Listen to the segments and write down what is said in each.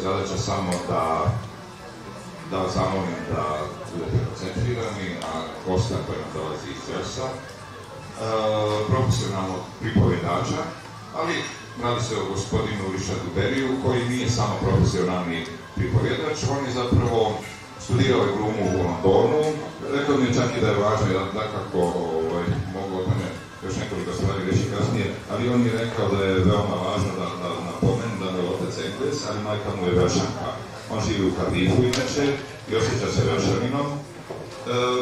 zadaća samo da vas zamolim da budete koncentrirani, a gosta koji nam dolazi iz Walesa, profesionalnog pripovjedača, ali radi se o gospodinu Berryu koji nije samo profesionalni pripovjedač, on je zapravo studirao je glumu u Londonu. Rekao mi je čak i da je važno, da kako mogu o tome još nekoliko stvari reći kasnije, ali on mi je rekao da je veoma važno da napomenem da mu je otac Engles, ali majka mu je Velšanka. On živi u Cardiffu inače i osjeća se Velšaninom.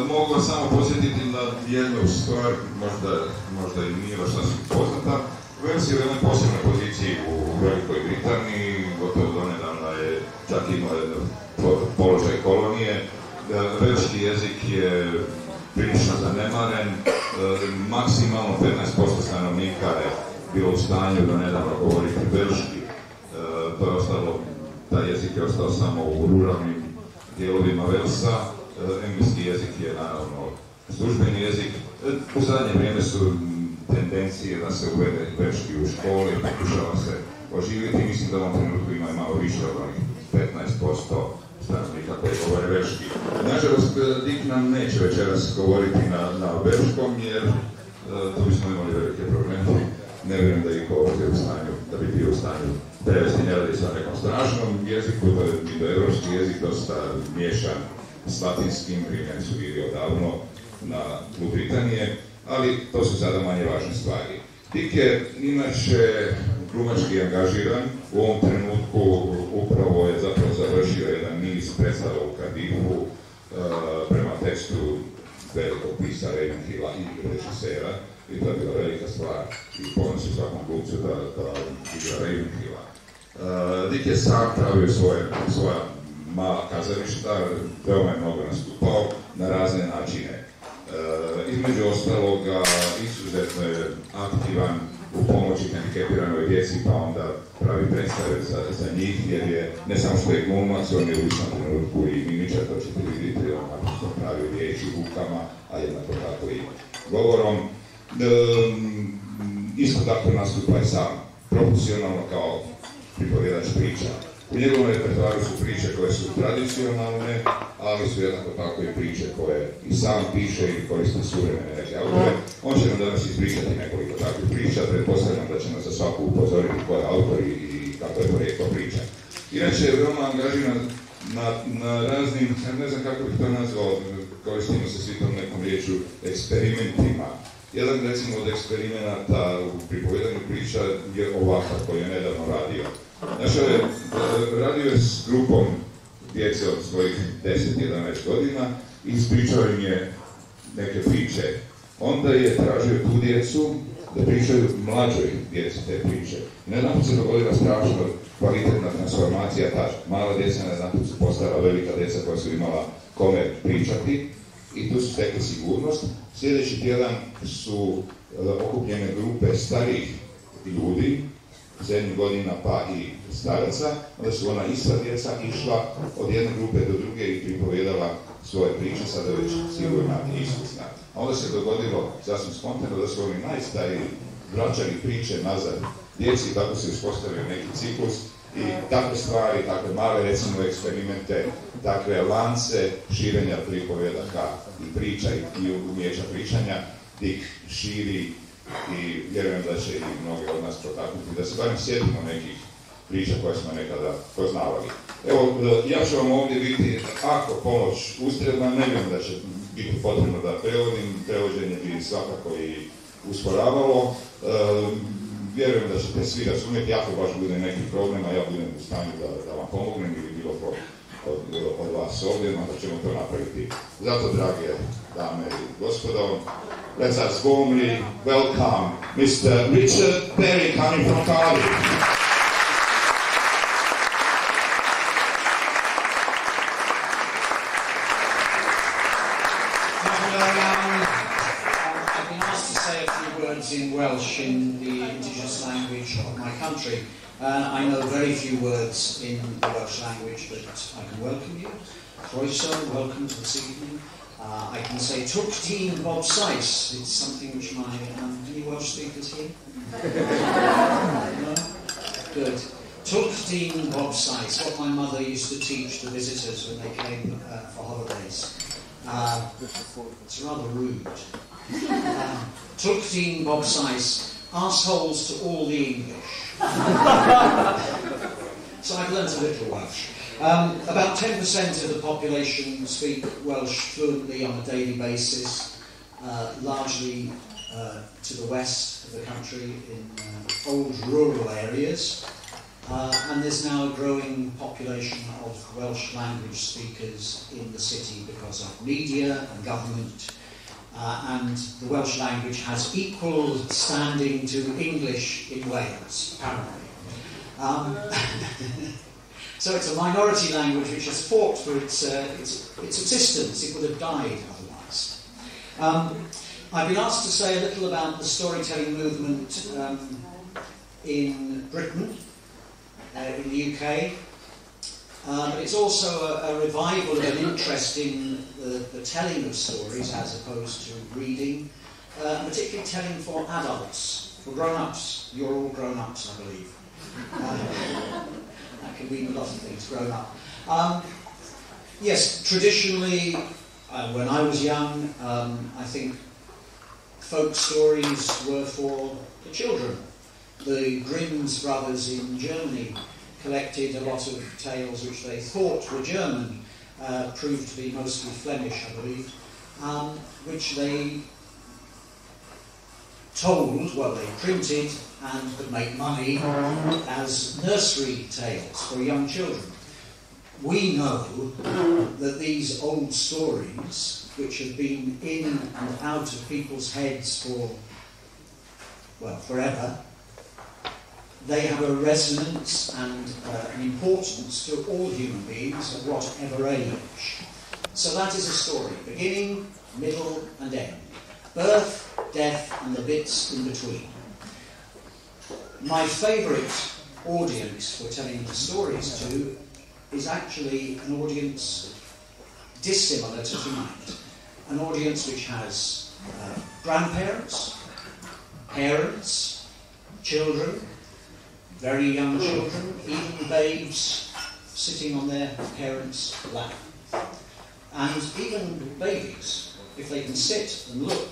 Mogu vas samo posjetiti na jednu stvar, možda i nije baš sasvim poznata. Wales je u jednoj posebnoj poziciji u Velikoj Britaniji, gotovo donedavno je čak imao položaj kolonije. Velški jezik je prilično zanemaren, maksimalno 15% stanovnika je bilo u stanju do nedavno govoriti velški. To je ostalo, taj jezik je ostao samo u ruralnim dijelovima Walesa. Engleski jezik je naravno službeni jezik. U zadnje vrijeme su tendencije da se uvede velški u školi, pokušava se oživjeti. Mislim da u ovom trenutku ima malo više od onih 15% stanovnika koji govore velški. Nažalost, Dick nam neće večeras govoriti na velškom, jer tu bismo imali velike probleme. Ne vjerujem da ih ovdje u stanju, da bi bio u stanju prevesti, ne radi se o nekom strašnom jeziku, to je indoevropski jezik, dosta miješan s latinskim, Rimljani su bili odavno na tlu Britanije, ali to su sada manje važne stvari. Dick je inače glumački angažiran, u ovom trenutku upravo je zapravo završio jedan niz predstava u Cardiffu prema tekstu velikog pisara i režisera, i to je bila velika stvar i ponos u svakom glumcu da igra Ravenhilla. Dick je sam pravio svoja mala kazališta, veoma je mnogo nastupao na razne načine. Između ostaloga, izuzetno je aktivan u pomoći hendikepiranoj djeci, pa onda pravi predstave za njih, jer je ne samo što je glumac, on je u istom trenutku i mimičar, to ćete vidjeti, on naprosto pravi riječi rukama, a jednako tako i govorom. Isto tako nastupa i sam profesionalno kao pripovjedač priča. U njegovom repertoaru su priče koje su tradicionalne, ali su jednako tako i priče koje i sam piše i koristi suvremene neke autore. On će nam danas ispričati nekoliko takvih priča, pretpostavljam da će nas za svaku upozoriti ko je autor i kako je porijeklo priča. Inače je veoma angažiran na raznim, ne znam kako bih to nazvao, koristimo se svi tom nekom riječu, eksperimentima. Jedan recimo od eksperimenata u pripovedanju priča je ovakav koji je nedavno radio. Znači, radio je s grupom djece od svojih 10-11 godina i ispričao im je neke priče. Onda je tražio tu djecu da pričaju mlađoj djeci te priče. Nejedanput se dogodila strašno kvalitetna transformacija, ta mala djeca nejedanput su postala velika djeca koja su imala kome pričati i tu su stekli sigurnost. Sljedeći tjedan su okupljene grupe starijih ljudi, 7 godina pa i staraca, onda su ona ista djeca išla od jedne grupe do druge i pripovedala svoje priče, sada već sigurna i iskusna. A onda se dogodilo sasvim spontano da su oni najstariji vraćali priče nazad djeci, tako se uspostavio neki ciklus i takve stvari, takve male recimo eksperimente, takve lance širenja pripovedaka i priča i umijeća pričanja, Dick širi i vjerujem da će i mnogi od nas potaknuti, da se barem sjetimo nekih priča koje smo nekada poznavali. Evo, ja ću vam ovdje biti, ako pomoć ustrelna, ne vjerujem da će biti potrebno da prevodim, prevođenje bi svakako i usporavalo. Vjerujem da ćete svi razumjeti, ako baš bude neki problem, a ja budem u stanju da vam pomognem ili bilo ko od vas ovdje, onda ćemo to napraviti. Zato, drage dame i gospodo, let's us warmly welcome Mr. Richard Berry coming from Cardiff. I've been asked to say a few words in Welsh, in the indigenous language of my country. I know very few words in the Welsh language, but I can welcome you. Croeso, welcome to Pricigin. I can say Twc Dyn Bob Sais. It's something which my... any Welsh speakers here? No? Good. Tulkteen bobsice, what my mother used to teach the visitors when they came for holidays. It's rather rude. Tulkteen bobsice, arseholes to all the English. So I've learnt a little Welsh. About 10% of the population speak Welsh fluently on a daily basis, largely to the west of the country in old rural areas. And there's now a growing population of Welsh language speakers in the city because of media and government. And the Welsh language has equal standing to English in Wales, apparently. So it's a minority language which has fought for its existence. It would have died otherwise. I've been asked to say a little about the storytelling movement in Britain, in the UK. But it's also a revival of an interest in the telling of stories as opposed to reading, particularly telling for adults, for grown-ups. You're all grown-ups, I believe. I can read a lot of things grown up. Yes, traditionally, when I was young, I think folk stories were for the children. The Grimm's brothers in Germany collected a lot of tales which they thought were German, proved to be mostly Flemish, I believe, which they told, well, they printed and could make money as nursery tales for young children. We know that these old stories, which have been in and out of people's heads for, well, forever, they have a resonance and an importance to all human beings at whatever age. So that is a story, beginning, middle and end. Birth, death and the bits in between. My favourite audience for telling the stories to is actually an audience dissimilar to tonight. An audience which has grandparents, parents, children, very young children, even babes sitting on their parents' lap. And even babies, if they can sit and look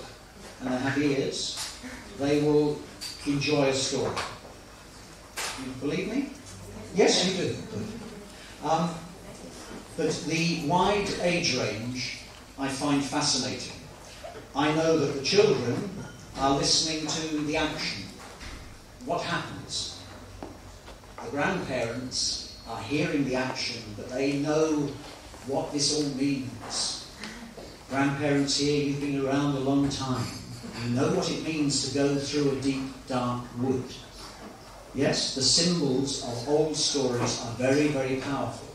and they have ears, they will enjoy a story. You believe me? Yes, you do. But the wide age range I find fascinating. I know that the children are listening to the action. What happens? The grandparents are hearing the action, but they know what this all means. Grandparents here, you've been around a long time. You know what it means to go through a deep, dark wood. Yes, the symbols of old stories are very, very powerful.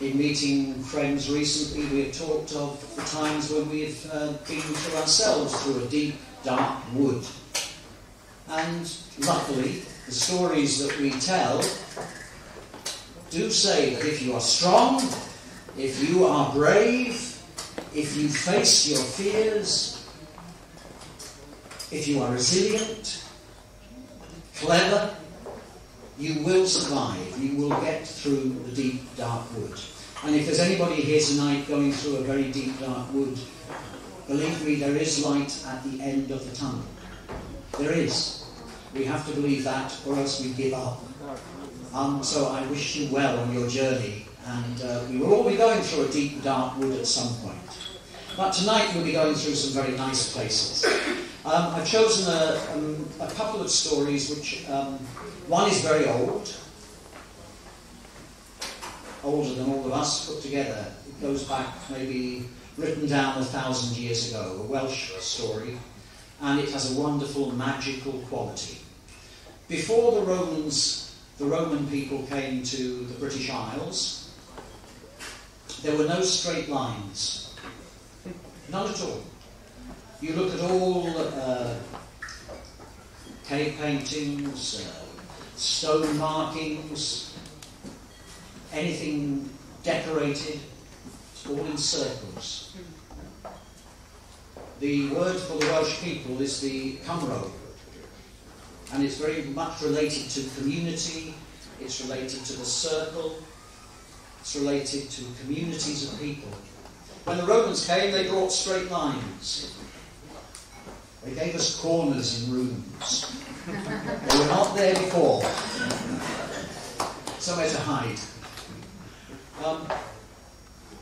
In meeting friends recently, we have talked of the times when we have been to ourselves through a deep, dark wood. And luckily, the stories that we tell do say that if you are strong, if you are brave, if you face your fears, if you are resilient, clever, you will survive. You will get through the deep, dark wood. And if there's anybody here tonight going through a very deep, dark wood, believe me, there is light at the end of the tunnel. There is. We have to believe that, or else we give up. So I wish you well on your journey, and we will all be going through a deep, dark wood at some point. But tonight we'll be going through some very nice places. I've chosen a couple of stories which, one is very old, older than all of us put together. It goes back maybe written down 1,000 years ago, a Welsh story, and it has a wonderful magical quality. Before the Roman people came to the British Isles, there were no straight lines. None at all. You look at all cave paintings, stone markings, anything decorated, it's all in circles. The word for the Welsh people is the Cymro. And it's very much related to community, it's related to the circle, it's related to communities of people. When the Romans came, they brought straight lines. They gave us corners in rooms. They were not there before. Somewhere to hide.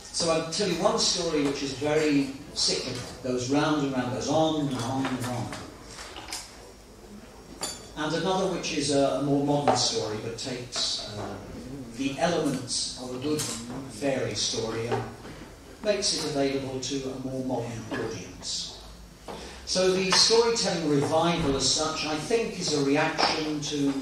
So I'll tell you one story which is very cyclical, goes round and round, goes on and on and on. And another which is a more modern story, but takes the elements of a good fairy story and makes it available to a more modern audience. So the storytelling revival as such, I think, is a reaction to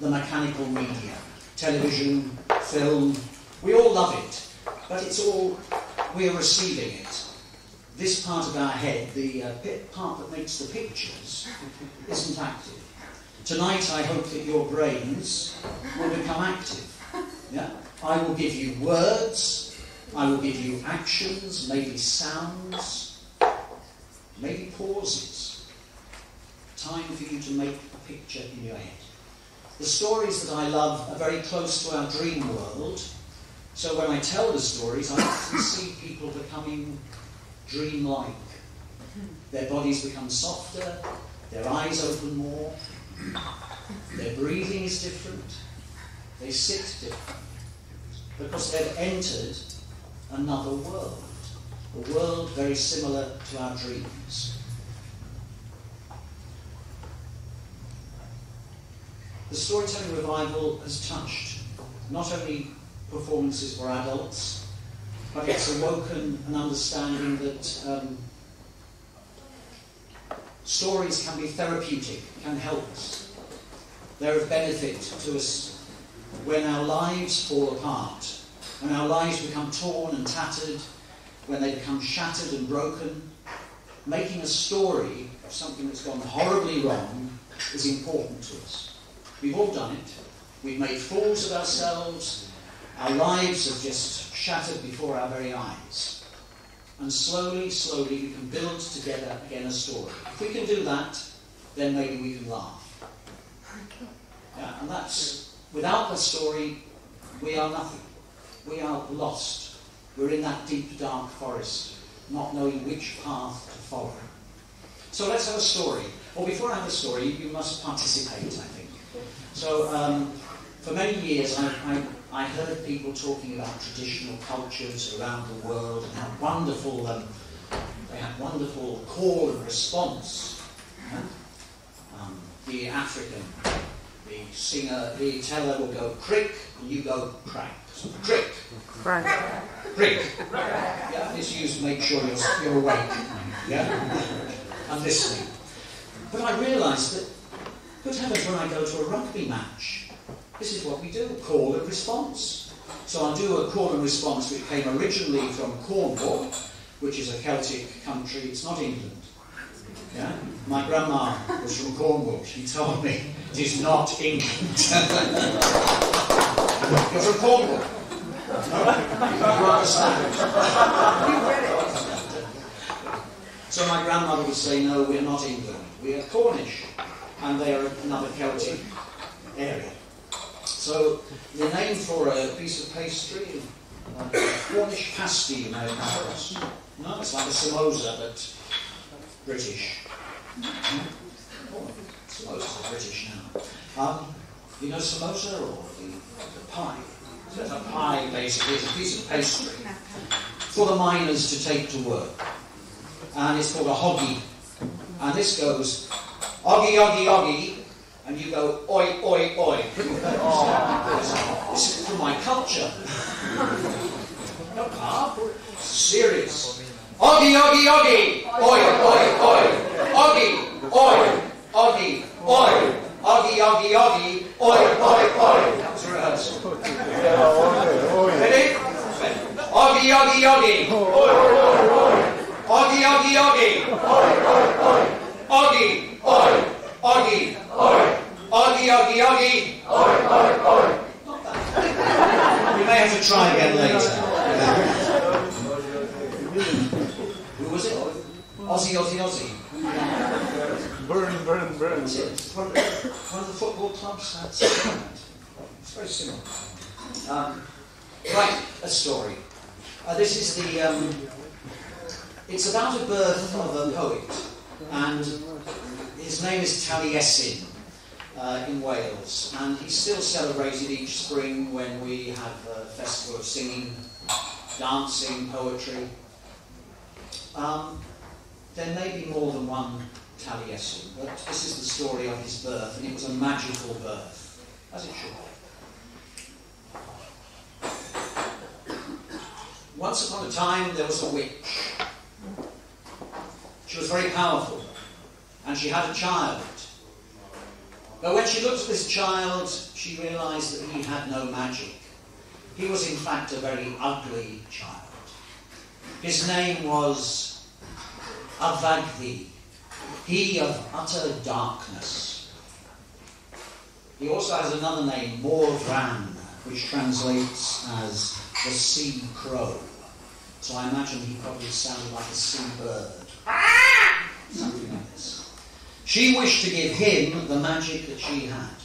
the mechanical media. Television, film, we all love it, but it's all, we're receiving it. This part of our head, the part that makes the pictures, isn't active. Tonight I hope that your brains will become active. Yeah? I will give you words, I will give you actions, maybe sounds, maybe pauses. Time for you to make a picture in your head. The stories that I love are very close to our dream world, so when I tell the stories, I often see people becoming dreamlike. Their bodies become softer, their eyes open more, their breathing is different, they sit different, because they've entered another world, a world very similar to our dreams. The storytelling revival has touched not only performances for adults, but it's awoken an understanding that stories can be therapeutic, can help us. They're of benefit to us when our lives fall apart, when our lives become torn and tattered, when they become shattered and broken. Making a story of something that's gone horribly wrong is important to us. We've all done it. We've made fools of ourselves. Our lives have just shattered before our very eyes. And slowly, slowly, we can build together again a story. If we can do that, then maybe we can laugh. Yeah, and that's, without the story, we are nothing. We are lost. We're in that deep, dark forest, not knowing which path to follow. So let's have a story. Well, before I have a story, you must participate, I think. So, for many years, I heard people talking about traditional cultures around the world and how wonderful they had wonderful call and response. The African, the singer, the teller will go crick, and you go crack. So, crick, crack, crick. Yeah, it's used to make sure you're awake. Yeah, and listening. But I realised that, good heavens, when I go to a rugby match, this is what we do, call and response. So I'll do a call and response which came originally from Cornwall, which is a Celtic country, it's not England. Yeah? My grandma was from Cornwall, she told me it is not England. You're from Cornwall. No? You understand? So my grandmother would say, no, we're not England, we are Cornish, and they are another Celtic area. So the name for a piece of pastry, Cornish pasty, you may have heard. No, it's like a samosa, but British. Oh, samosas are British now. You know samosa or the pie? So it's a pie, basically. It's a piece of pastry for the miners to take to work. And it's called a hoggy. And this goes, Oggy Oggy Oggy, and you go, oi, oi, oi. This is from my culture. No, Pa. Serious. Oggy Oggy Oggy, oi, oi, oi. Oggy, oi, Oggy, oi. Oggy Oggy Oggy, oi, oi, oi. That was rehearsal. Ready? Oggy Oggy Oggy, oi, oi, oi. Oggy Oggy Oggy, oi, oi, oi. Oggy, oi, Oggy, oi. Oggy Oggy Oggy, oi, oi, oi. Not that. We may have to try again later. Who was it? Aussie, Aussie, Aussie. Burn, burn, burn. That's it. One of the football clubs. That's it. It's very similar. Right, a story. This is the. It's about a birth of a poet, and his name is Taliesin in Wales, and he's still celebrated each spring when we have a festival of singing, dancing, poetry. There may be more than one Taliesin, but this is the story of his birth, and it was a magical birth, as it should be. Once upon a time, there was a witch. She was very powerful, and she had a child. But when she looked at this child, she realised that he had no magic. He was in fact a very ugly child. His name was Avagdi, he of utter darkness. He also has another name, Morvran, which translates as the sea crow. So I imagine he probably sounded like a sea bird. Something like this. She wished to give him the magic that she had.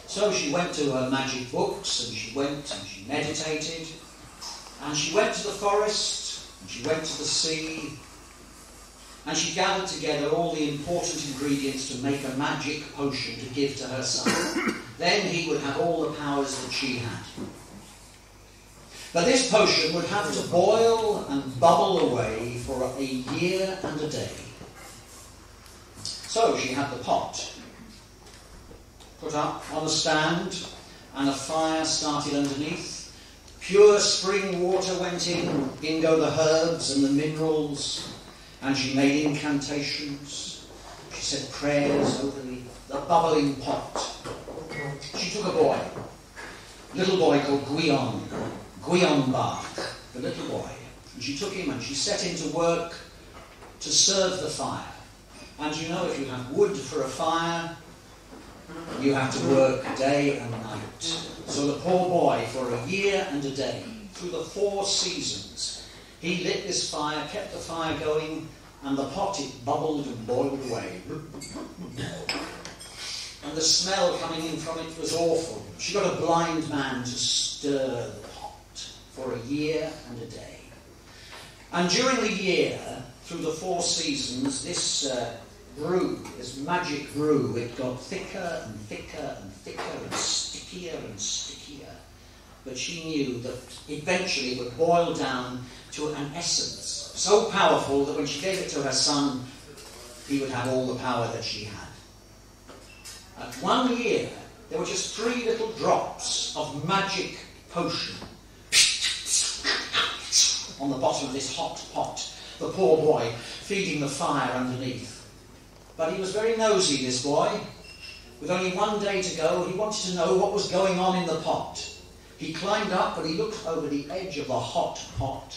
So she went to her magic books, and she went and she meditated, and she went to the forest, and she went to the sea, and she gathered together all the important ingredients to make a magic potion to give to her son. Then he would have all the powers that she had. But this potion would have to boil and bubble away for a year and a day. So she had the pot put up on a stand, and a fire started underneath. Pure spring water went in go the herbs and the minerals, and she made incantations. She said prayers over the bubbling pot. She took a boy, little boy called Guion Bach, the little boy, and she took him and she set him to work to serve the fire. And you know, if you have wood for a fire, you have to work day and night. So the poor boy, for a year and a day, through the 4 seasons, he lit this fire, kept the fire going, and the pot, it bubbled and boiled away. And the smell coming in from it was awful. She got a blind man to stir the pot for a year and a day. And during the year, through the 4 seasons, this brew, this magic brew, it got thicker and thicker and thicker and stickier and stickier. But she knew that eventually it would boil down to an essence so powerful that when she gave it to her son, he would have all the power that she had. At 1 year, there were just 3 little drops of magic potion on the bottom of this hot pot. The poor boy feeding the fire underneath. But he was very nosy, this boy. With only 1 day to go, he wanted to know what was going on in the pot. He climbed up and he looked over the edge of the hot pot.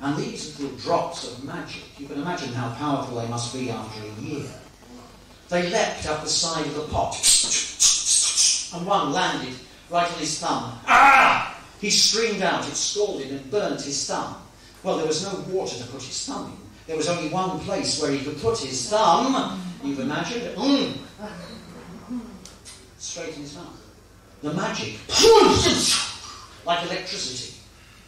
And these little drops of magic, you can imagine how powerful they must be after a year. They leapt up the side of the pot. And one landed right on his thumb. Ah! He screamed out, it scalded and burnt his thumb. Well, there was no water to put his thumb in. There was only one place where he could put his thumb. You've imagined it. Straight in his mouth. The magic, like electricity.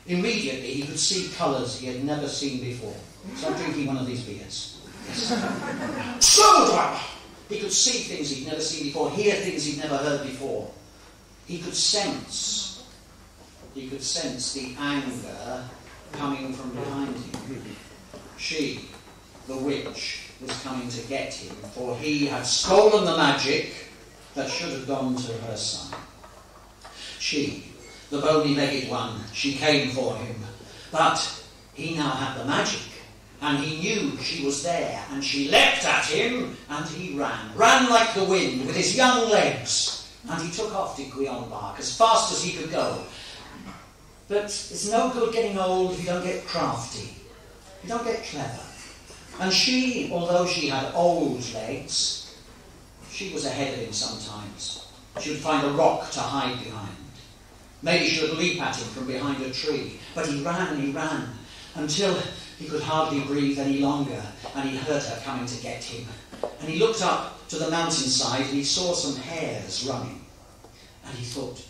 Immediately he could see colours he had never seen before. So I'm drinking one of these beers. Yes. He could see things he'd never seen before, hear things he'd never heard before. He could sense the anger coming from behind him. She, the witch, was coming to get him, for he had stolen the magic that should have gone to her son. She, the bony-legged one, she came for him, but he now had the magic, and he knew she was there, and she leapt at him, and he ran like the wind with his young legs, and he took off to Guion Bach as fast as he could go. But it's no good getting old if you don't get crafty. You don't get clever. And she, although she had old legs, she was ahead of him sometimes. She would find a rock to hide behind. Maybe she would leap at him from behind a tree. But he ran, until He could hardly breathe any longer, and he heard her coming to get him. And he looked up to the mountainside, and he saw some hares running. And he thought,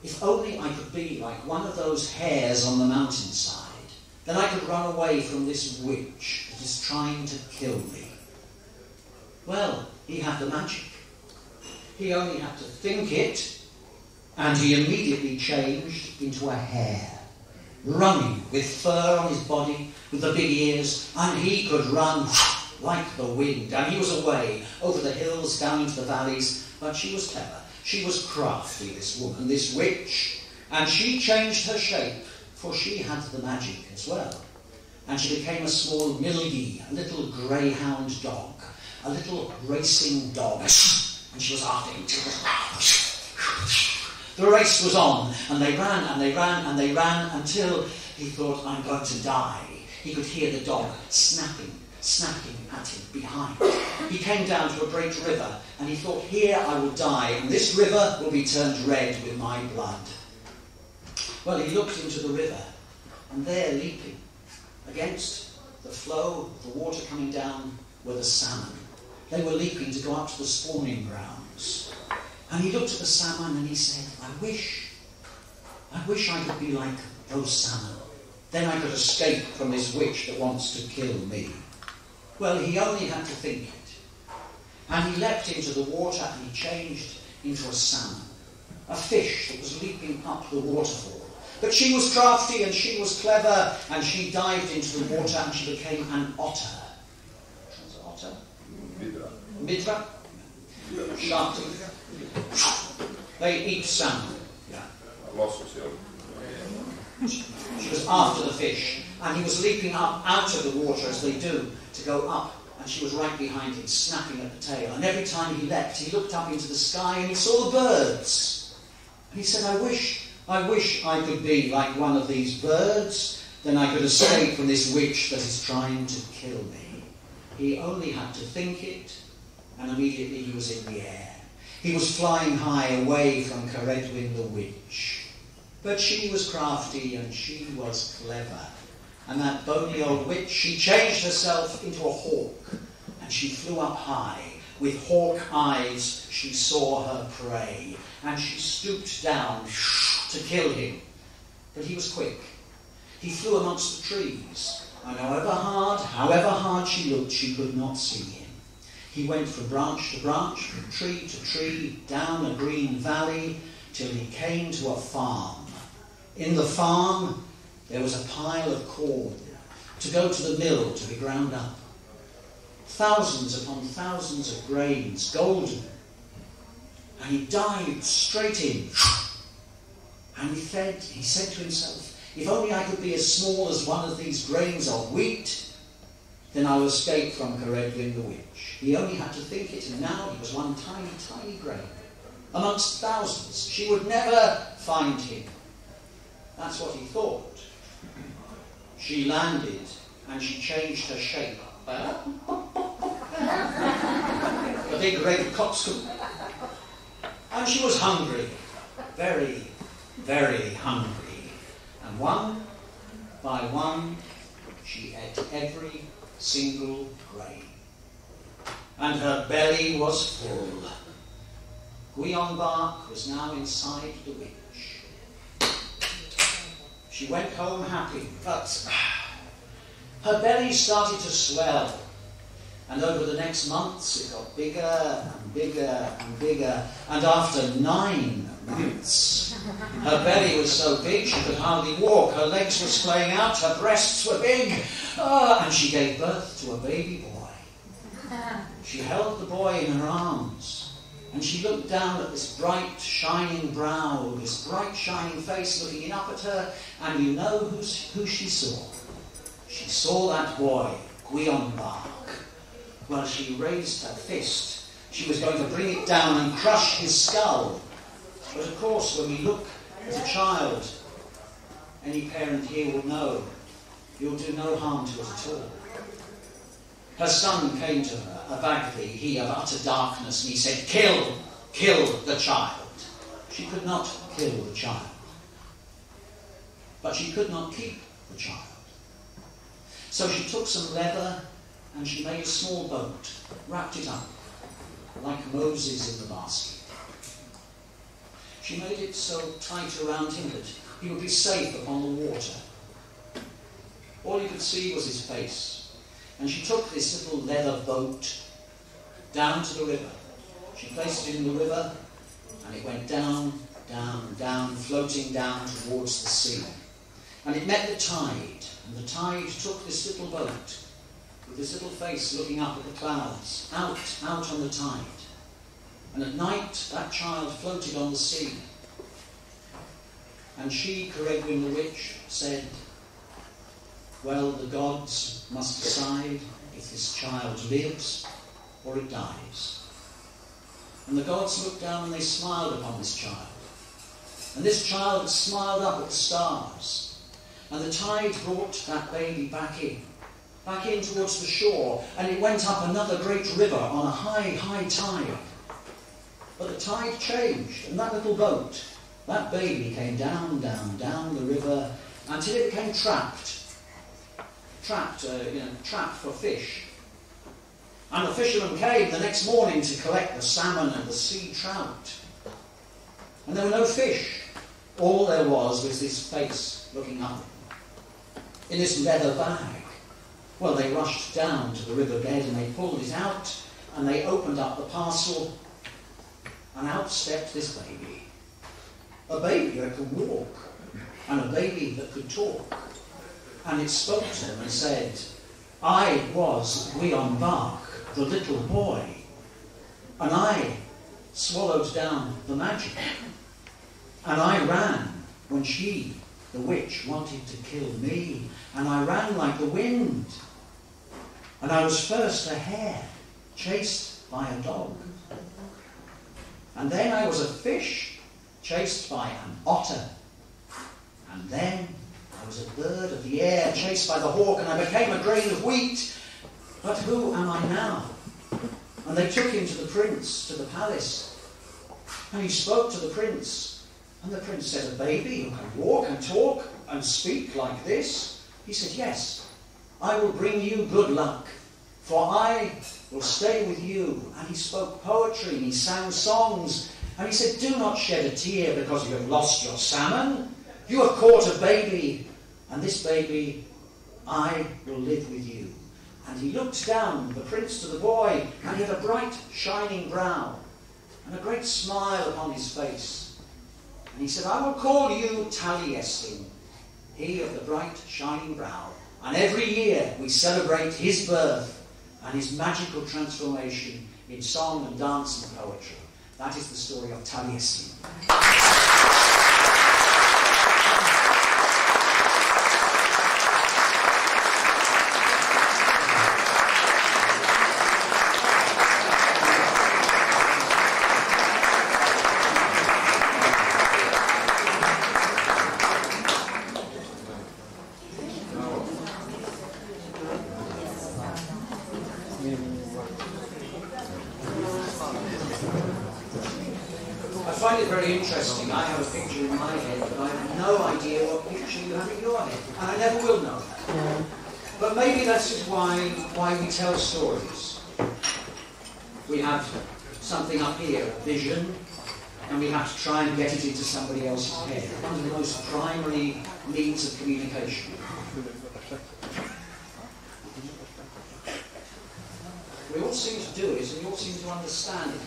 if only I could be like one of those hares on the mountainside, then I could run away from this witch that is trying to kill me. Well, he had the magic. He only had to think it, and he immediately changed into a hare, running with fur on his body, with the big ears, and he could run like the wind. And he was away, over the hills, down into the valleys, but she was clever. She was crafty, this woman, this witch, and she changed her shape, for she had the magic as well. And she became a small milgie, a little greyhound dog, a little racing dog, and she was after him. The race was on, and they ran, and they ran, and they ran, until he thought, I'm going to die. He could hear the dog snapping at him behind. He came down to a great river, and he thought, here I will die, and this river will be turned red with my blood. Well, he looked into the river, and there, leaping against the flow of the water coming down, were the salmon. They were leaping to go up to the spawning grounds. And he looked at the salmon and he said, I wish I could be like those salmon. Then I could escape from this witch that wants to kill me. Well, he only had to think it. And he leapt into the water and he changed into a salmon, a fish that was leaping up the waterfall. But she was crafty and she was clever, and she dived into the water and she became an otter. What's an otter? Midra. Shark tooth. They eat salmon. Yeah. She was after the fish, and he was leaping up out of the water as they do to go up, and she was right behind him, snapping at the tail. And every time he leapt, he looked up into the sky and he saw the birds. And he said, I wish I could be like one of these birds, then I could escape from this witch that is trying to kill me. He only had to think it, and immediately he was in the air. He was flying high away from Caredwin the witch. But she was crafty and she was clever. And that bony old witch, she changed herself into a hawk, and she flew up high. With hawk eyes she saw her prey, and she stooped down to kill him. But he was quick. He flew amongst the trees, and however hard she looked, she could not see him. He went from branch to branch, from tree to tree, down a green valley, till he came to a farm. In the farm there was a pile of corn to go to the mill to be ground up. Thousands upon thousands of grains, golden. And he dived straight in. And he said to himself, if only I could be as small as one of these grains of wheat, then I will escape from Caredwin the witch. He only had to think it, and now he was one tiny, tiny grain amongst thousands. She would never find him. That's what he thought. She landed, and she changed her shape. A big red cockscomb. And she was hungry. Very, very hungry. And one by one, she ate every single grain. And her belly was full. Guionbark was now inside the witch. She went home happy, but her belly started to swell. And over the next months, it got bigger and bigger and bigger. And after 9 months, her belly was so big she could hardly walk. Her legs were splaying out, her breasts were big. And she gave birth to a baby boy. She held the boy in her arms. And she looked down at this bright, shining brow, this bright, shining face looking up at her. And you know who she saw? She saw that boy, Guionbark. Well, she raised her fist. She was going to bring it down and crush his skull. But of course, when we look at a child, any parent here will know, you'll do no harm to it at all. Her son came to her, Avagthi, he of utter darkness, and he said, kill the child. She could not kill the child. But she could not keep the child. So she took some leather and she made a small boat, wrapped it up, like Moses in the basket. She made it so tight around him that he would be safe upon the water. All you could see was his face. And she took this little leather boat down to the river. She placed it in the river, and it went down, down, down, floating down towards the sea. And it met the tide, and the tide took this little boat, with this little face looking up at the clouds, out on the tide. And at night, that child floated on the sea. And she, Pricigin the witch, said, well, the gods must decide if this child lives or it dies. And the gods looked down and they smiled upon this child. And this child smiled up at the stars. And the tide brought that baby back in towards the shore, and it went up another great river on a high, high tide. But the tide changed, and that little boat, that baby came down, down, down the river until it became trapped for fish. And the fishermen came the next morning to collect the salmon and the sea trout. And there were no fish. All there was this face looking up in this leather bag. Well, they rushed down to the riverbed and they pulled it out and they opened up the parcel, and out stepped this baby. A baby that could walk, and a baby that could talk. And it spoke to them and said, I was Gwion Bach, the little boy, and I swallowed down the magic. And I ran when she, the witch, wanted to kill me, and I ran like the wind. And I was first a hare, chased by a dog. And then I was a fish, chased by an otter. And then I was a bird of the air, chased by the hawk, and I became a grain of wheat. But who am I now? And they took him to the prince, to the palace. And he spoke to the prince. And the prince said, a baby who can walk and talk and speak like this? He said, yes, I will bring you good luck, for I will stay with you. And he spoke poetry, and he sang songs. And he said, do not shed a tear because you have lost your salmon. You have caught a baby, and this baby, I will live with you. And he looked down, the prince to the boy, and he had a bright, shining brow, and a great smile upon his face. And he said, I will call you Taliesin, he of the bright, shining brow. And every year we celebrate his birth and his magical transformation in song and dance and poetry. That is the story of Taliesin. Interesting. I have a picture in my head, but I have no idea what picture you have in your head, and I never will know. But maybe that's just why we tell stories. We have something up here, a vision, and we have to try and get it into somebody else's head. One of the most primary means of communication. We all seem to do it, and we all seem to understand it.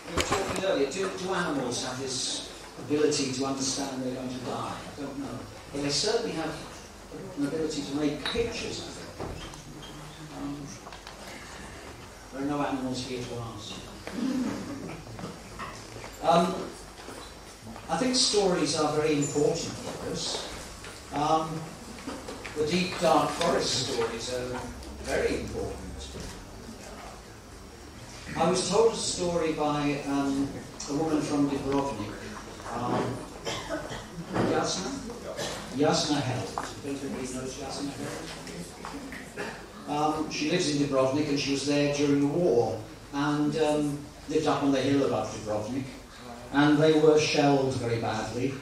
We were talking earlier, do animals have this ability to understand they're going to die? I don't know. But they certainly have an ability to make pictures of it. There are no animals here to ask. I think stories are very important for us. The deep, dark forest stories are very important. I was told a story by a woman from Dubrovnik, Jasna Held. Don't everybody knows Jasna Held? She lives in Dubrovnik and she was there during the war and lived up on the hill above Dubrovnik. And they were shelled very badly.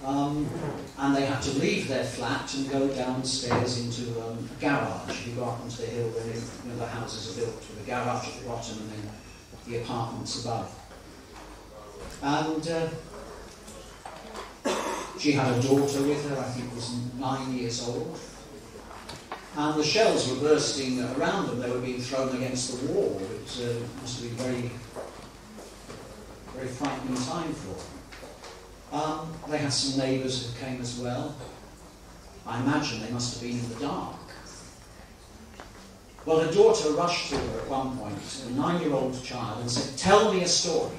And they had to leave their flat and go downstairs into a garage. You go up onto the hill where the houses are built, with a garage at the bottom and then the apartments above. And she had a daughter with her, I think was 9 years old. And the shells were bursting around them. They were being thrown against the wall. It must have been very, very frightening time for them. They had some neighbours who came as well. I imagine they must have been in the dark. Well, her daughter rushed to her at one point, a 9-year-old child, and said, "Tell me a story."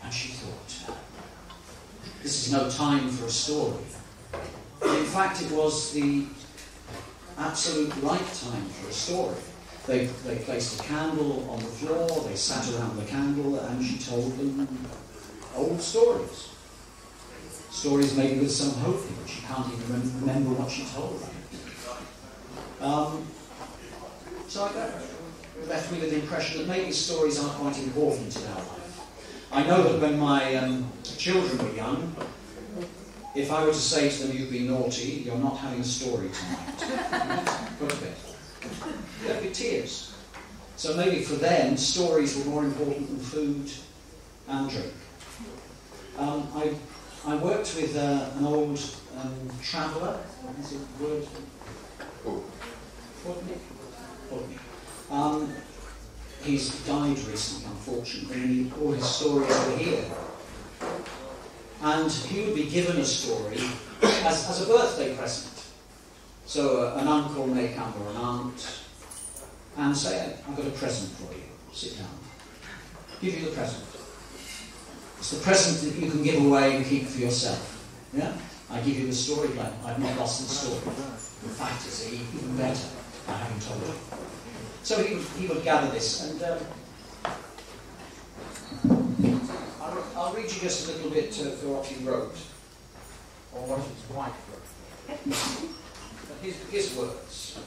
And she thought, this is no time for a story. And in fact, it was the absolute right time for a story. They placed a candle on the floor, they sat around the candle, and she told them old stories. Stories maybe with some hope in it. She can't even remember what she told them. So that left me with the impression that maybe stories are quite important in our life. I know that when my children were young, if I were to say to them, "You've been naughty, you're not having a story tonight," go to bed. There'd be tears. So maybe for them, stories were more important than food and drink. I worked with an old traveller. Is it a word? He's died recently, unfortunately, and he brought his story over here. And he would be given a story as a birthday present. So an uncle may come or an aunt and say, "I've got a present for you. Sit down. Give you the present. It's the present that you can give away and keep for yourself. Yeah? I give you the story, but I've not lost the story. In fact, it's even better. I haven't told you." So he would gather this, and I'll read you just a little bit for what he wrote, or what his wife wrote. His words.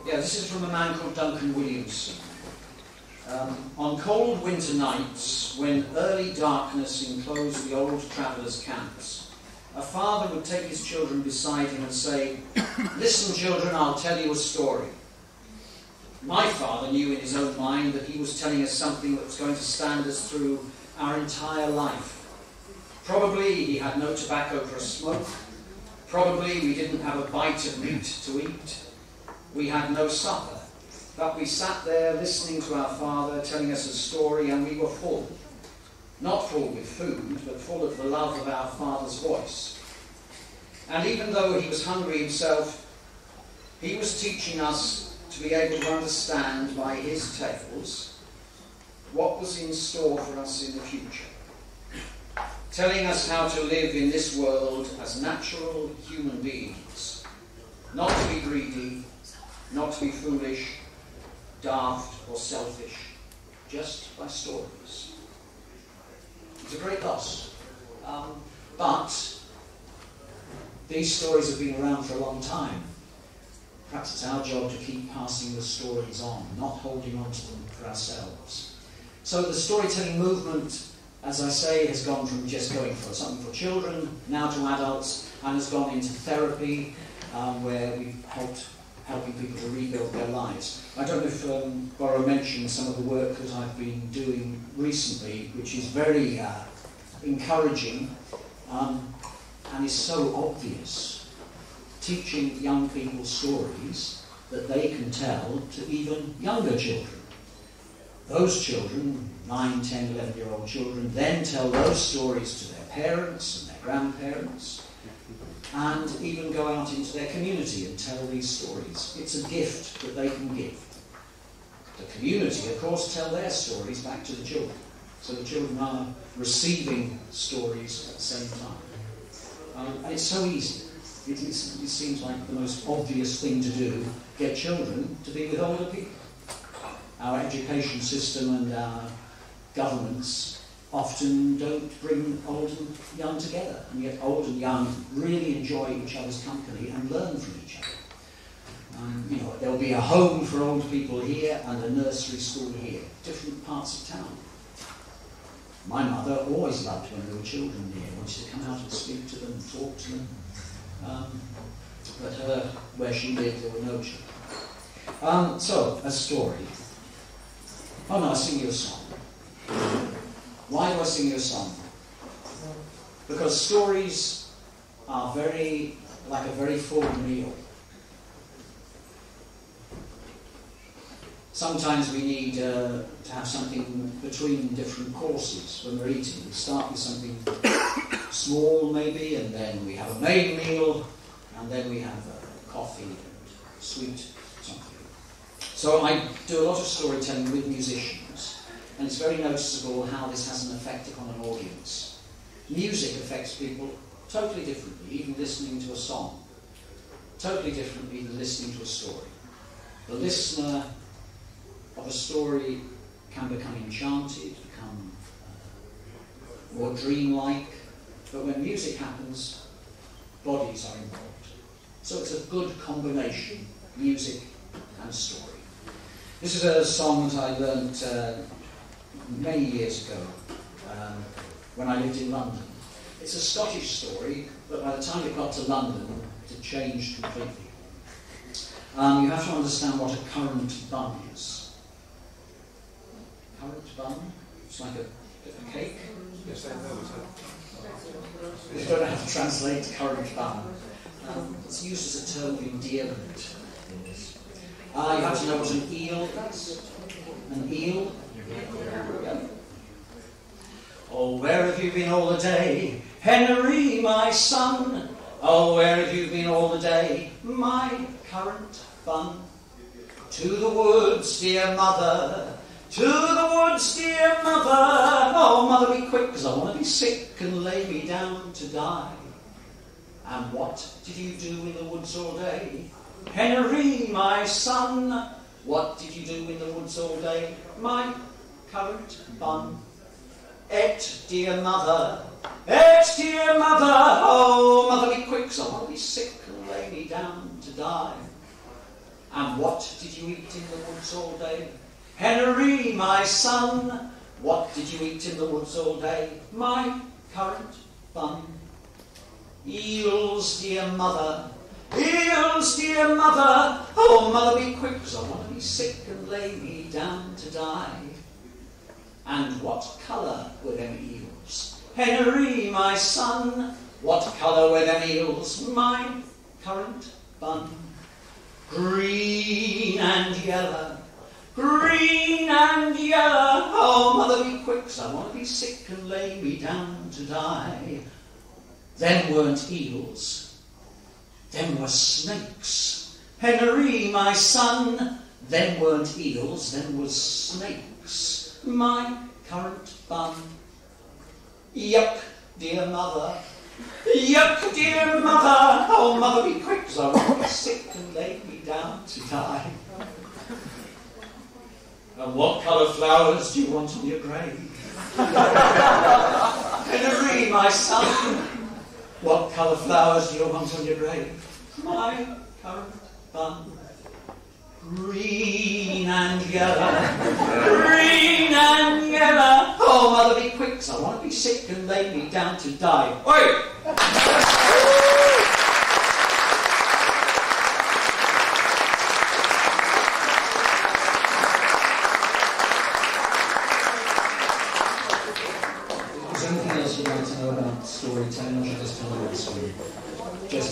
Yeah, this is from a man called Duncan Williamson. On cold winter nights, when early darkness enclosed the old travellers' camps, a father would take his children beside him and say, "Listen, children, I'll tell you a story." My father knew in his own mind that he was telling us something that was going to stand us through our entire life. Probably he had no tobacco for a smoke. Probably we didn't have a bite of meat to eat. We had no supper. But we sat there listening to our father telling us a story, and we were full. Not full with food, but full of the love of our father's voice. And even though he was hungry himself, he was teaching us to be able to understand by his tales what was in store for us in the future. Telling us how to live in this world as natural human beings. Not to be greedy, not to be foolish, daft or selfish, just by stories. It's a great loss. But these stories have been around for a long time. Perhaps it's our job to keep passing the stories on, not holding on to them for ourselves. So the storytelling movement, as I say, has gone from just going for something for children, now to adults, and has gone into therapy, where we've helping people to rebuild their lives. I don't know if Borrow mentioned some of the work that I've been doing recently, which is very encouraging and is so obvious. Teaching young people stories that they can tell to even younger children. Those children, 9, 10, 11-year-old children, then tell those stories to their parents and their grandparents, and even go out into their community and tell these stories. It's a gift that they can give. The community, of course, tell their stories back to the children. So the children are receiving stories at the same time. And it's so easy. It seems like the most obvious thing to do, get children to be with older people. Our education system and our governments often don't bring old and young together, and yet old and young really enjoy each other's company and learn from each other. You know, there'll be a home for old people here and a nursery school here, different parts of town. My mother always loved when there were children near, wanted to come out and speak to them, talk to them. But where she lived, there were no children. So, a story. Oh no, I sing you a song. Why do I sing you a song? Because stories are like a very full meal. Sometimes we need to have something between different courses when we're eating. We start with something small maybe, and then we have a main meal, and then we have coffee and sweet something. So I do a lot of storytelling with musicians, and it's very noticeable how this has an effect upon an audience. Music affects people totally differently, even listening to a song. Totally differently than listening to a story. The listener of a story can become enchanted, become more dreamlike, but when music happens, bodies are involved. So it's a good combination, music and story. This is a song that I learnt many years ago when I lived in London. It's a Scottish story, but by the time it got to London, it had changed completely. You have to understand what a currant bun is. Currant bun? It's like a cake? Yes, I know. You don't have to translate currant bun. It's used as a term of endearment. You have to know what an eel is. An eel? Yeah. Oh, where have you been all the day? Henry, my son. Oh, where have you been all the day? My currant bun. To the woods, dear mother. To the woods, dear mother. Oh, mother, be quick, 'cause I want to be sick and lay me down to die. And what did you do in the woods all day? Henry, my son. What did you do in the woods all day? My currant bun. Et, dear mother. Et, dear mother. Oh, mother, be quick, 'cause I want to be sick and lay me down to die. And what did you eat in the woods all day? Henry, my son. What did you eat in the woods all day? My currant bun. Eels, dear mother. Eels, dear mother. Oh, mother, be quick, 'cause I want to be sick and lay me down to die. And what colour were them eels? Henry, my son. What colour were them eels? My currant bun. Green and yellow. Green and yellow. Oh, mother, be quick, 'cause I want to be sick and lay me down to die. Them weren't eels. Them were snakes. Henry, my son. Them weren't eels. Them was snakes. My currant bun. Yuck, dear mother. Yuck, dear mother. Oh, mother, be quick, 'cause I want to be sick and lay me down to die. And what colour flowers do you want on your grave? Henry, my son. What colour flowers do you want on your grave? My currant bun. Green and yellow. Green and yellow. Oh, mother, be quick, 'cause I want to be sick and lay me down to die. Oi! Is there anything else you'd like to know about storytelling, or should I just tell you one story? Just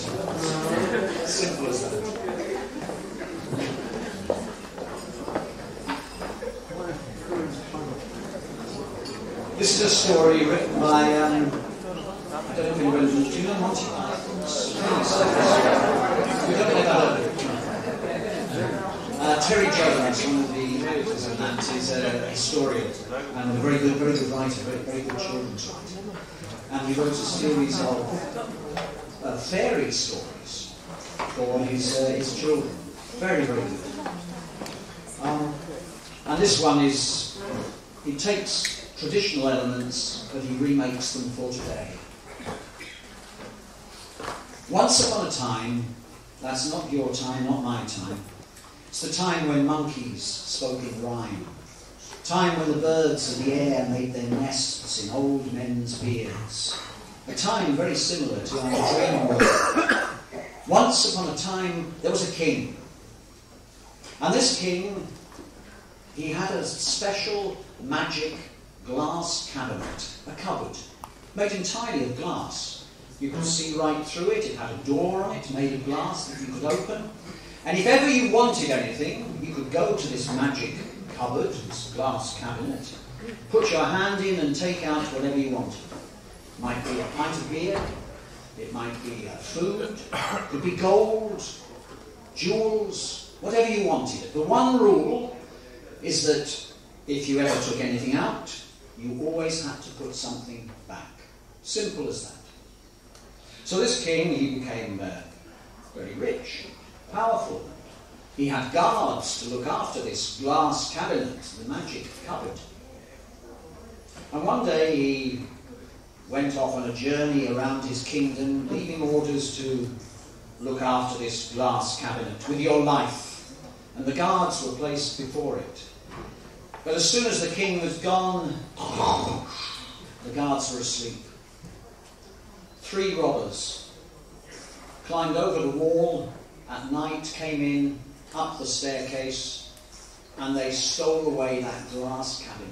simple as that. This is a story written by, I don't know if anybody knows, do you know Monty Python's? We don't know about it. Terry Jones, one of the editors of that, is a historian and a very good writer, very good children's writer. And he wrote a series of fairy stories for his children. Very, very good. And this one is, he takes traditional elements, but he remakes them for today. Once upon a time, That's not your time, not my time. It's the time when monkeys spoke in rhyme. Time when the birds of the air made their nests in old men's beards. A time very similar to our dream world. Once upon a time, there was a king. And this king, he had a special magic glass cabinet, a cupboard, made entirely of glass. You could see right through it. It had a door on it, made of glass that you could open. And if ever you wanted anything, you could go to this magic cupboard, this glass cabinet, put your hand in and take out whatever you wanted. It might be a pint of beer, it might be food, it could be gold, jewels, whatever you wanted. The one rule is that if you ever took anything out, you always had to put something back. Simple as that. So this king, he became very rich, powerful. He had guards to look after this glass cabinet, the magic cupboard. And one day he went off on a journey around his kingdom, leaving orders to look after this glass cabinet with your life. And the guards were placed before it. But as soon as the king was gone, the guards were asleep. 3 robbers climbed over the wall at night, came in, up the staircase, and they stole away that glass cabinet.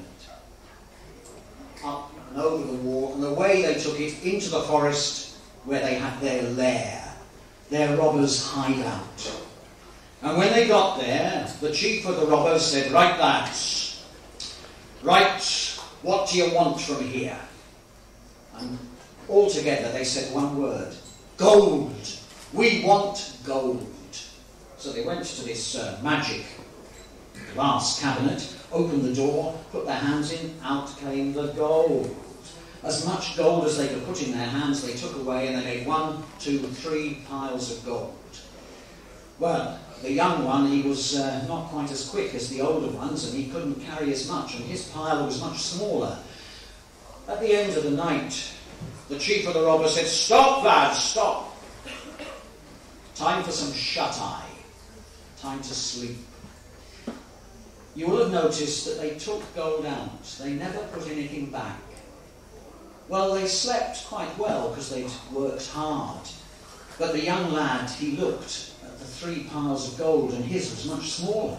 Up and over the wall, and away they took it into the forest where they had their lair, their robbers' hideout. And when they got there, the chief of the robbers said, "Right, lads, right, what do you want from here?" And all together they said one word: gold. We want gold. So they went to this magic glass cabinet, opened the door, put their hands in, out came the gold. As much gold as they could put in their hands they took away, and they made 1, 2, 3 piles of gold. Well, the young one, he was not quite as quick as the older ones, and he couldn't carry as much, and his pile was much smaller. At the end of the night, the chief of the robbers said, "Stop, lads, stop. Time for some shut-eye. Time to sleep." You will have noticed that they took gold out. They never put anything back. Well, they slept quite well because they'd worked hard. But the young lad, he looked at the 3 piles of gold, and his was much smaller.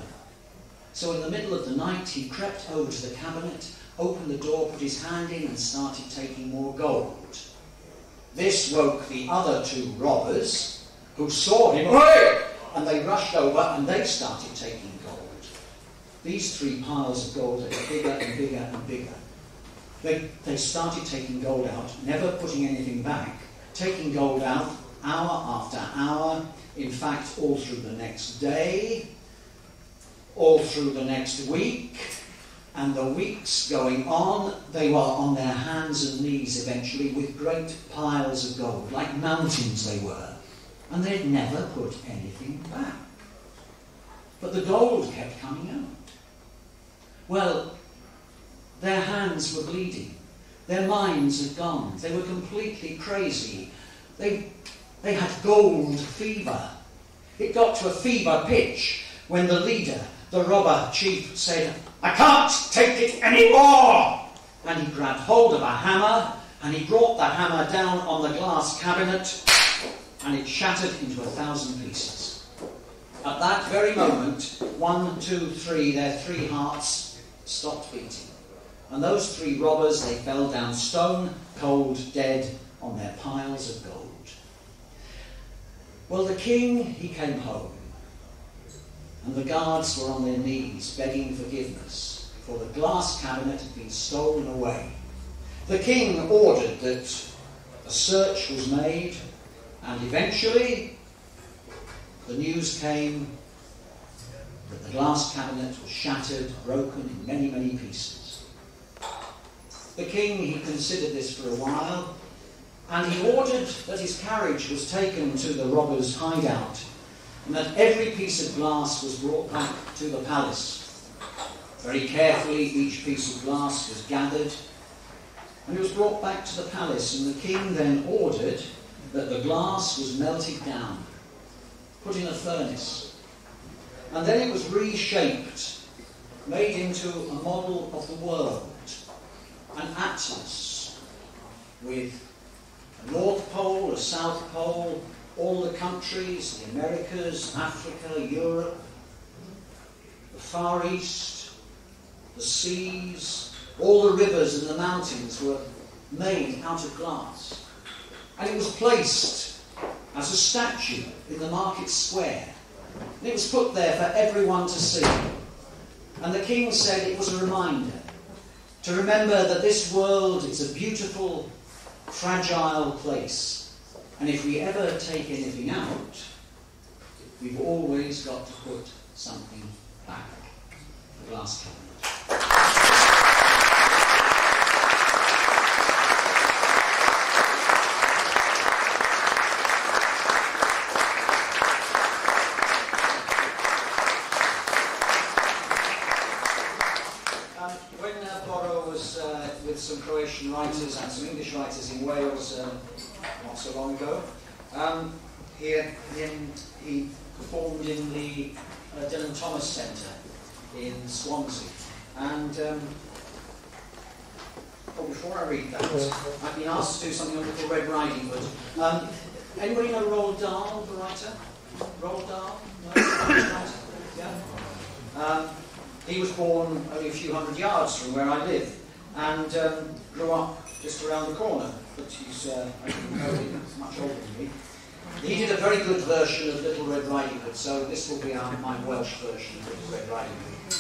So in the middle of the night, he crept over to the cabinet, opened the door, put his hand in, and started taking more gold. This woke the other 2 robbers, who saw him, "Hey!" and they rushed over and they started taking gold. These 3 piles of gold, they got bigger and bigger and bigger. They started taking gold out, never putting anything back, taking gold out hour after hour, in fact all through the next day, all through the next week, and the weeks going on, they were on their hands and knees eventually with great piles of gold, like mountains they were. And they'd never put anything back. But the gold kept coming out. Well, their hands were bleeding. Their minds had gone. They were completely crazy. They had gold fever. It got to a fever pitch when the leader, the robber chief, said, "I can't take it anymore!" And he grabbed hold of a hammer, and he brought the hammer down on the glass cabinet, and it shattered into 1,000 pieces. At that very moment, 1, 2, 3, their 3 hearts stopped beating. And those 3 robbers, they fell down stone cold dead on their piles of gold. Well, the king, he came home. And the guards were on their knees begging forgiveness, for the glass cabinet had been stolen away. The king ordered that a search was made, and eventually the news came that the glass cabinet was shattered, broken in many, many pieces. The king, he considered this for a while, and he ordered that his carriage was taken to the robbers' hideout, and that every piece of glass was brought back to the palace. Very carefully, each piece of glass was gathered, and it was brought back to the palace, and the king then ordered that the glass was melted down. put in a furnace, and then it was reshaped, made into a model of the world, an atlas with a North Pole, a South Pole, all the countries, the Americas, Africa, Europe, the Far East, the seas, all the rivers and the mountains were made out of glass. And it was placed as a statue in the market square. And it was put there for everyone to see. And the king said it was a reminder to remember that this world is a beautiful, fragile place. And if we ever take anything out, we've always got to put something back. The glass cabinet. With some Croatian writers and some English writers in Wales not so long ago. He performed in the Dylan Thomas Centre in Swansea. And before I read that, I've been asked to do something on Little Red Riding Hood. Anybody know Roald Dahl, the writer? Roald Dahl? No? Yeah. He was born only a few hundred yards from where I live. And grew up just around the corner, but he's much older than me. He did a very good version of Little Red Riding Hood, so this will be my Welsh version of Little Red Riding Hood,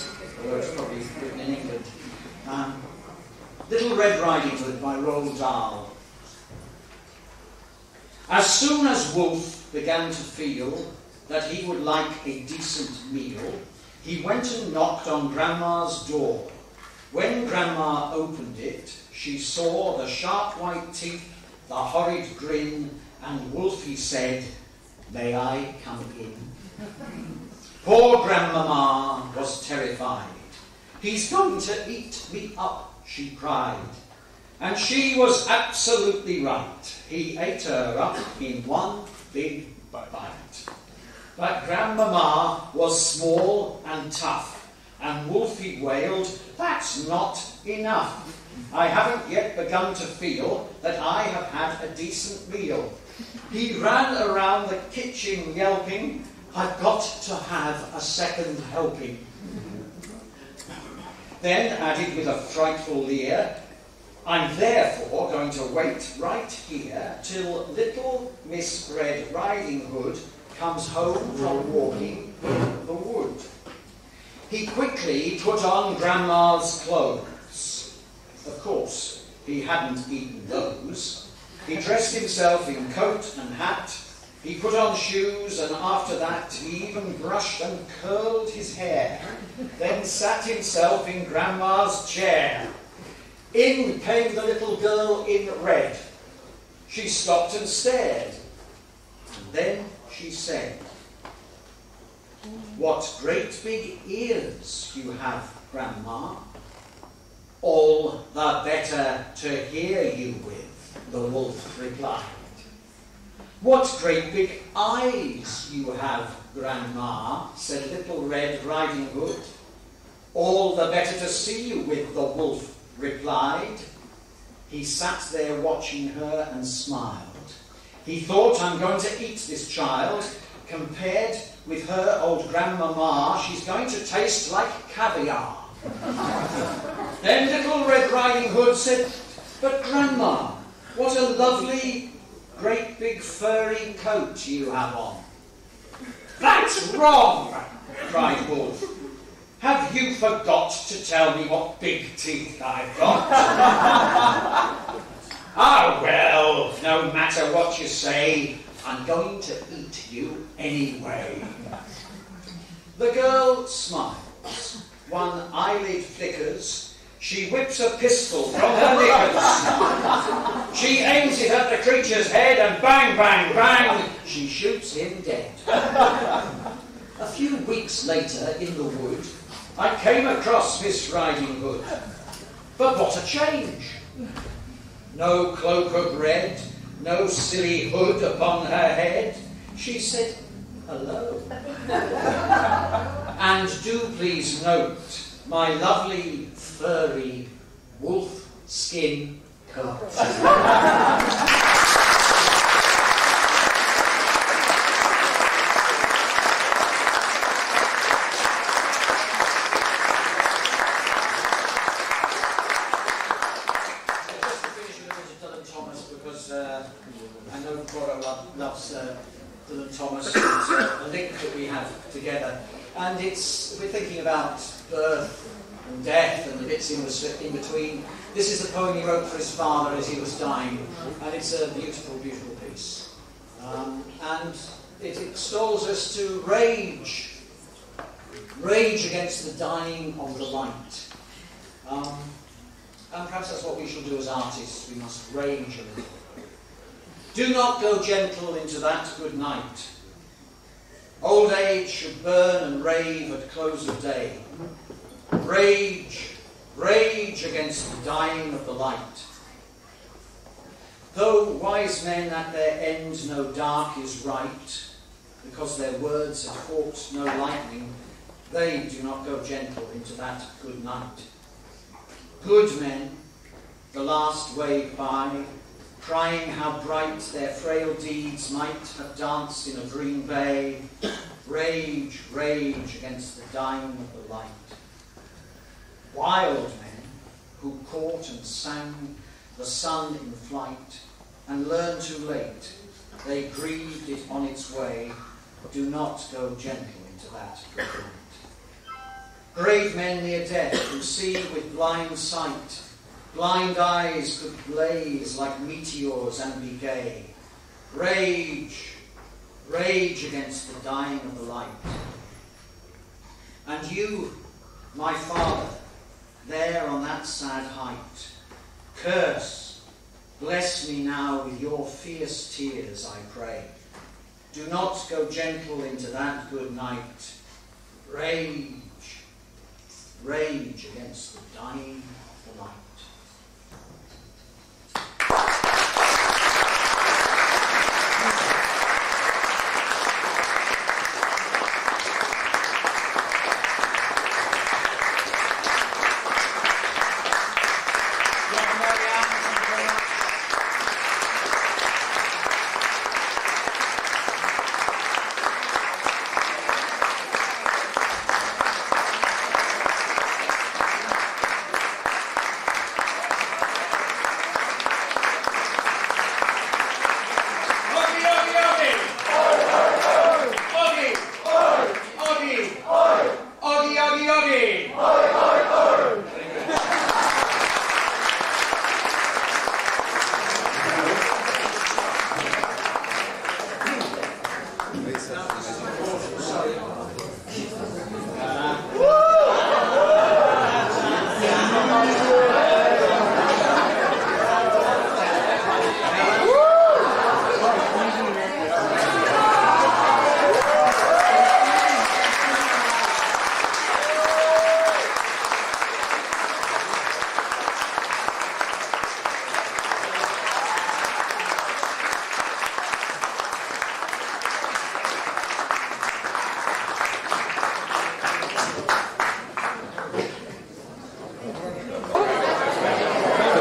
although it's probably written in England. Little Red Riding Hood by Roald Dahl. As soon as Wolf began to feel that he would like a decent meal, he went and knocked on Grandma's door. When Grandma opened it, she saw the sharp white teeth, the horrid grin, and Wolfie said, "May I come in?" Poor Grandmama was terrified. "He's going to eat me up," she cried. And she was absolutely right. He ate her up in one big bite. But Grandmama was small and tough. And Wolfie wailed, "That's not enough. I haven't yet begun to feel that I have had a decent meal." He ran around the kitchen yelping, "I've got to have a second helping." Then added with a frightful leer, "I'm therefore going to wait right here till little Miss Red Riding Hood comes home from walking in the wood." He quickly put on Grandma's clothes. Of course, he hadn't eaten those. He dressed himself in coat and hat. He put on shoes, and after that he even brushed and curled his hair. Then sat himself in Grandma's chair. In came the little girl in red. She stopped and stared. And then she said, "What great big ears you have, Grandma." "All the better to hear you with," the wolf replied. "What great big eyes you have, Grandma," said Little Red Riding Hood. "All the better to see you with," the wolf replied. He sat there watching her and smiled. He thought, "I'm going to eat this child. Compared with her old Grandmama, she's going to taste like caviar." Then Little Red Riding Hood said, "But Grandma, what a lovely, great big furry coat you have on." "That's wrong," cried Wolf. "Have you forgot to tell me what big teeth I've got?" "Ah, well, no matter what you say, I'm going to eat you anyway." The girl smiles. One eyelid flickers. She whips a pistol from her knickers. She aims it at the creature's head and bang, bang, bang, she shoots him dead. A few weeks later in the wood, I came across Miss Riding Hood. But what a change! No cloak of red, no silly hood upon her head. She said, Hello. And do please note my lovely, furry, wolf skin coat. I know Cora loves Dylan Thomas, and a link that we have together. And we're thinking about birth and death and the bits in between. This is the poem he wrote for his father as he was dying, and it's a beautiful, beautiful piece. And it extols us to rage against the dying of the light. And perhaps that's what we shall do as artists. We must rage a little. Do not go gentle into that good night. Old age should burn and rave at close of day. Rage, rage against the dying of the light. Though wise men at their end know dark is right, because their words have fought no lightning, they do not go gentle into that good night. Good men, the last wave by, crying how bright their frail deeds might have danced in a green bay, rage, rage against the dying of the light. Wild men who caught and sang the sun in flight and learned too late, they grieved it on its way, do not go gentle into that good night. Brave men near death who see with blind sight, blind eyes could blaze like meteors and be gay. Rage, rage against the dying of the light. And you, my father, there on that sad height, curse, bless me now with your fierce tears, I pray. Do not go gentle into that good night. Rage, rage against the dying of the light.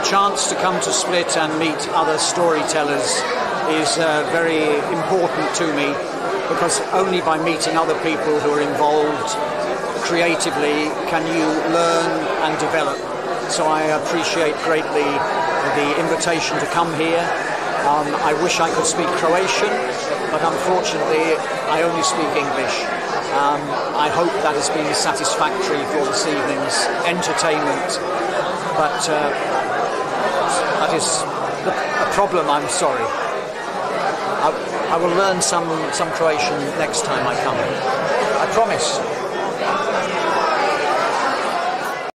Chance to come to Split and meet other storytellers is very important to me, because only by meeting other people who are involved creatively can you learn and develop. So I appreciate greatly the invitation to come here. I wish I could speak Croatian, but unfortunately I only speak English. I hope that has been satisfactory for this evening's entertainment, but that is a problem, I'm sorry. I will learn some Croatian next time I come. I promise.